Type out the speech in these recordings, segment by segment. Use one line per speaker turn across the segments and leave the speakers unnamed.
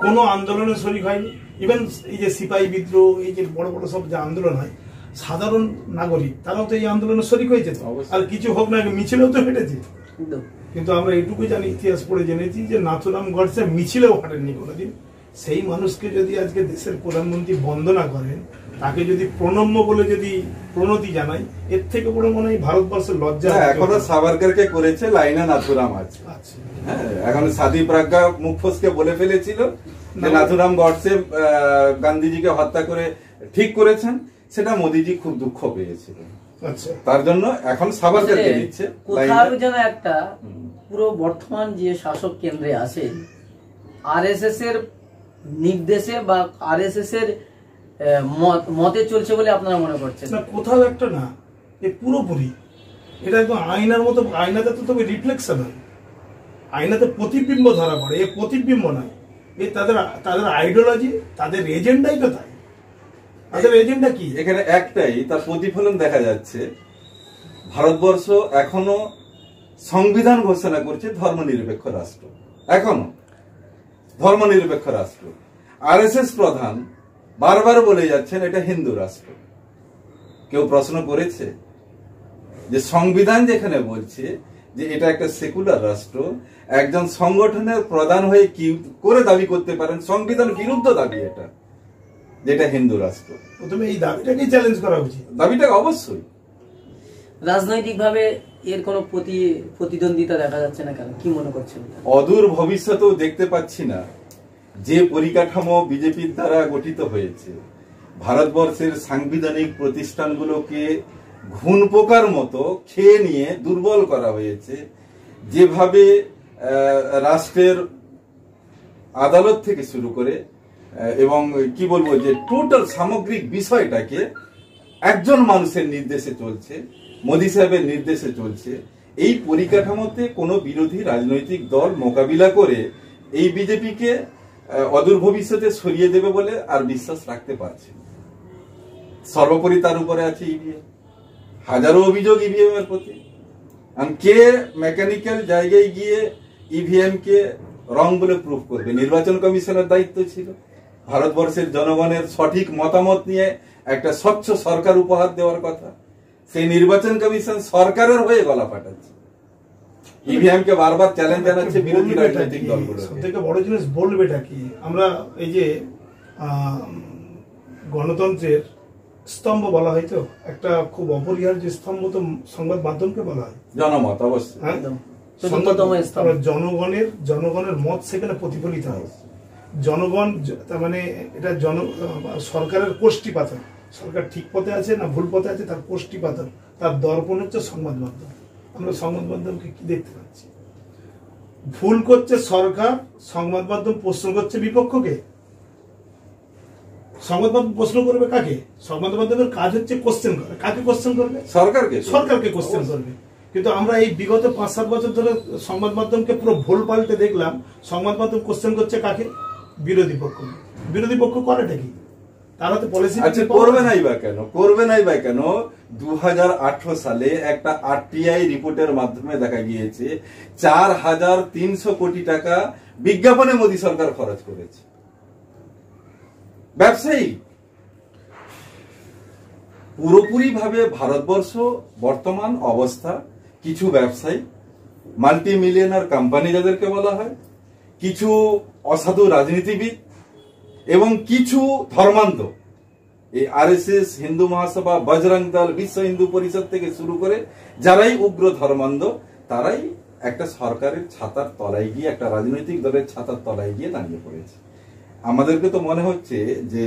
কোনো আন্দোলনে শরিক হয়নি। ইভেন এই যে সিপাহী বিদ্রোহ, এই যে বড় বড় সব যে আন্দোলন হয়, সাধারণ নাগরিক তারাও তো এই আন্দোলনে শরিক হয়েছে। আর কিছু হোক না, মিছিলেও তো হেঁটেছে। কিন্তু আমরা এইটুকু জানি, ইতিহাস পড়ে জেনেছি যে নাথুরাম গডসে মিছিলেও হাঁটেননি কোনোদিন। সেই মানুষকে যদি আজকে দেশের প্রধানমন্ত্রী বন্দনা করেন, তাকে যদি প্রণম্য বলে যদি প্রণতি জানাই, এর থেকে বড় মনে হয় ভারতবর্ষের লজ্জা।
এখনো সাভারকারকে করেছে, লাইনে নাথুরাম আছে। হ্যাঁ, এখন সাদি প্রাজ্ঞা মুখ ফসকে বলে ফেলেছিল যে নাথুরাম গডসে গান্ধীজিকে হত্যা করে ঠিক করেছেন, সেটা মোদিজি খুব দুঃখ পেয়েছিল। তার জন্য এখন সাভারকারকে দিচ্ছে।
কোথাও যেন একটা পুরো বর্তমান যে শাসক কেন্দ্রে আছে, আরএসএস এর নির্দেশে বা আরএসএস এর মতে চলছে বলে আপনারা মনে করছেন?
না, কোথাও একটা না, এ পুরোপুরি এটা একদম আয়নার মতো। আয়নাতে তো তবে রিফ্লেকশন হয়, আয়নাতে প্রতিবিম্ব ধরা পড়ে। এ প্রতিবিম্ব নয়, এ তাদের আইডিওলজি, তাদের এজেন্ডাই তো তাই। তাদের এজেন্ডা কি?
এখানে একটাই, তার প্রতিফলন দেখা যাচ্ছে। ভারতবর্ষ এখনো সংবিধান ঘোষণা করছে ধর্মনিরপেক্ষ রাষ্ট্র, এখনো ধর্মনিরপেক্ষ রাষ্ট্র। আরএসএস প্রধান বারবার বলে যাচ্ছেন এটা হিন্দু রাষ্ট্র। কেউ প্রশ্ন করেছে যে সংবিধান যেখানে বলছে যে এটা একটা সেকুলার রাষ্ট্র, একজন সংগঠনের প্রধান হয়ে কি করে দাবি করতে পারেন সংবিধান বিরুদ্ধ দাবি এটা, যেটা হিন্দু রাষ্ট্র?
প্রথমে এই দাবিটাকেই চ্যালেঞ্জ করা উচিত।
দাবিটাকে অবশ্যই।
রাজনৈতিকভাবে এর কোনো প্রতিদ্বন্দ্বিতা দেখা যাচ্ছে না কেন, কি মনে করছেন?
অদূর ভবিষ্যতেও দেখতে পাচ্ছি না। যে পরিকাঠামো বিজেপির দ্বারা গঠিত হয়েছে, ভারতবর্ষের সাংবিধানিক প্রতিষ্ঠানগুলোকে ঘুণ পোকার মতো খেয়ে নিয়ে দুর্বল করা হয়েছে, যেভাবে রাষ্ট্রের আদালত থেকে শুরু করে এবং কি বলবো যে টোটাল সামগ্রিক বিষয়টাকে একজন মানুষের নির্দেশে চলছে, মোদী সাহেবের নির্দেশে চলছে। এই পরিকাঠামোতে কোনো বিরোধী রাজনৈতিক দল মোকাবিলা করে এই বিজেপিকে অদূর ভবিষ্যতে সরিয়ে দেবে বলে আর বিশ্বাস রাখতে পারছি। সর্বোপরি তার উপরে আছে ইভিএম। হাজারো অভিযোগ ইভিএম এর প্রতি। কে মেকানিক্যাল জায়গায় গিয়ে ইভিএম কে রং বলে প্রুফ করবে? নির্বাচন কমিশনের দায়িত্ব ছিল ভারতবর্ষের জনগণের সঠিক মতামত নিয়ে একটা স্বচ্ছ সরকার উপহার দেওয়ার কথা। সেই নির্বাচন কমিশন সরকারের হয়ে গলা ফাটাচ্ছে, ইভিএম কে বারবার চ্যালেঞ্জ জানাচ্ছে বিরোধী রাজনৈতিক দলগুলো।
সবথেকে বড় জিনিস বলবেটা কি? আমরা এই যে গণতন্ত্রের স্তম্ভ বলা হয়, তো একটা খুব অপরিহার্য স্তম্ভ তো সংবাদ মাধ্যমকে বলা হয়।
জনমত অবশ্যই,
জনগণের মত সেখানে প্রতিফলিত হয়। জনগণ তার মানে এটা সরকারের কোষ্ঠীপাতন। সরকার ঠিক পথে আছে না ভুল পথে আছে, তার কোষ্ঠীপাতন, তার দর্পণ হচ্ছে সংবাদ মাধ্যম। আমরা সংবাদ মাধ্যমকে কি দেখতে পাচ্ছি? ভুল করছে সরকার, সংবাদ মাধ্যম প্রশ্ন করছে বিপক্ষকে। সংবাদ মাধ্যম প্রশ্ন করবে কাকে? সংবাদ মাধ্যমের কাজ হচ্ছে কোশ্চেন করা। কাকে কোশ্চেন করবে? সরকারকে কোশ্চেন করবে। কিন্তু আমরা এই বিগত 5-7 বছর ধরে সংবাদ মাধ্যমকে পুরো ভুল পাল্টে দেখলাম। সংবাদ মাধ্যম কোশ্চেন করছে কাকে? বিরোধী পক্ষ। বিরোধী পক্ষ করেটা কি? তারা তো পলিসি
করবে নাই বা কেন? 2018 সালে একটা আরটিআই রিপোর্টের মাধ্যমে দেখা গিয়েছে 4300 কোটি টাকা বিজ্ঞাপনে মোদী সরকার খরচ করেছে। ব্যবসায়ী পুরোপুরি ভাবে ভারতবর্ষ বর্তমান অবস্থা, কিছু ব্যবসায়ী, মাল্টি মিলিয়নার কোম্পানি যাদেরকে বলা হয়, কিছু অসাধু রাজনীতিবিদ এবং কিছু ধর্মান্ধ, এই আরএসএস, হিন্দু মহাসভা, বজরং দল, বিশ্ব হিন্দু পরিষদ থেকে শুরু করে যারাই উগ্র ধর্মান্ধ, তারাই একটা সরকারের ছাতার তলায় গিয়ে, একটা রাজনৈতিক দলের ছাতার তলায় গিয়ে দাঁড়িয়ে পড়েছে। আমাদেরকে তো মনে হচ্ছে যে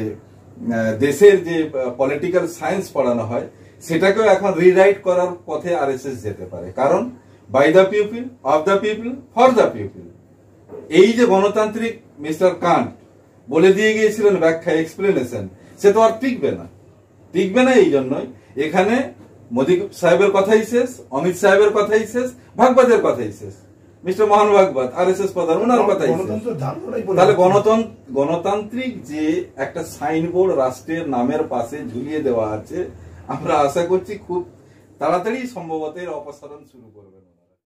দেশের যে পলিটিক্যাল সায়েন্স পড়ানো হয় সেটাকেও এখন রিরাইট করার পথে আরএসএস যেতে পারে। কারণ by the people, of the people, for the people, এই যে গণতান্ত্রিক মিস্টার কান্ট বলে দিয়ে গিয়েছিলেন ব্যাখ্যা, এক্সপ্লেনেশন, সে তো আর টিকবে না। এই জন্যই এখানে মোদী সাহেবের কথাই শেষ, অমিত সাহেবের কথাই শেষ, ভাগবতের কথাই শেষ, মিস্টার মোহন ভাগবত আরএসএস প্রধান, ওনার কথাই শেষ। তাহলে গণতান্ত্রিক যে একটা সাইনবোর্ড রাষ্ট্রের নামের পাশে ঝুলিয়ে দেওয়া আছে, আমরা আশা করছি খুব তাড়াতাড়ি সম্ভবত এর অপসারণ শুরু করবে।